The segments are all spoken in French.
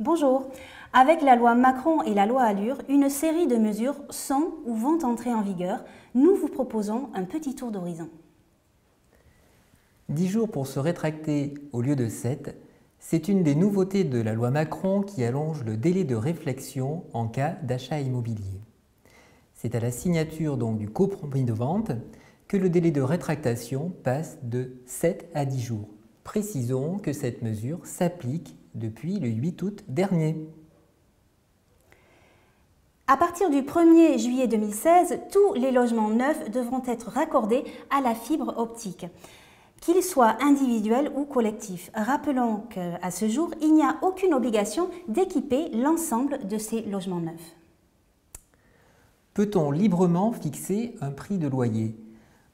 Bonjour. Avec la loi Macron et la loi Allure, une série de mesures sont ou vont entrer en vigueur. Nous vous proposons un petit tour d'horizon. 10 jours pour se rétracter au lieu de 7, c'est une des nouveautés de la loi Macron qui allonge le délai de réflexion en cas d'achat immobilier. C'est à la signature donc du compromis de vente que le délai de rétractation passe de 7 à 10 jours. Précisons que cette mesure s'applique depuis le 8 août dernier. À partir du 1er juillet 2016, tous les logements neufs devront être raccordés à la fibre optique, qu'ils soient individuels ou collectifs. Rappelons qu'à ce jour, il n'y a aucune obligation d'équiper l'ensemble de ces logements neufs. Peut-on librement fixer un prix de loyer?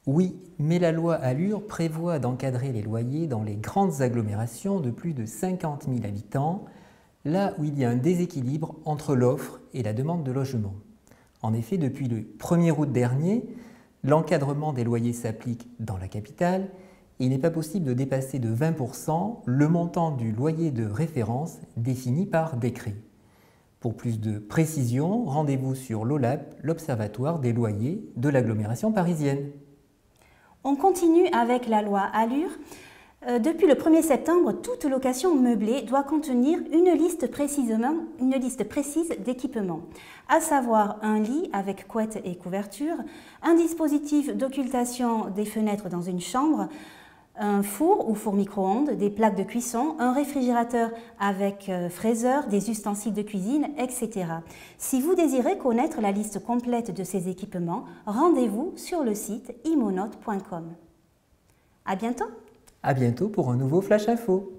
Oui, mais la loi Allure prévoit d'encadrer les loyers dans les grandes agglomérations de plus de 50 000 habitants, là où il y a un déséquilibre entre l'offre et la demande de logement. En effet, depuis le 1er août dernier, l'encadrement des loyers s'applique dans la capitale et il n'est pas possible de dépasser de 20% le montant du loyer de référence défini par décret. Pour plus de précision, rendez-vous sur l'OLAP, l'Observatoire des loyers de l'agglomération parisienne. On continue avec la loi Allure. Depuis le 1er septembre, toute location meublée doit contenir une liste précise d'équipements, à savoir un lit avec couette et couverture, un dispositif d'occultation des fenêtres dans une chambre, un four ou four micro-ondes, des plaques de cuisson, un réfrigérateur avec fraiseur, des ustensiles de cuisine, etc. Si vous désirez connaître la liste complète de ces équipements, rendez-vous sur le site imonote.com. À bientôt! À bientôt pour un nouveau Flash Info.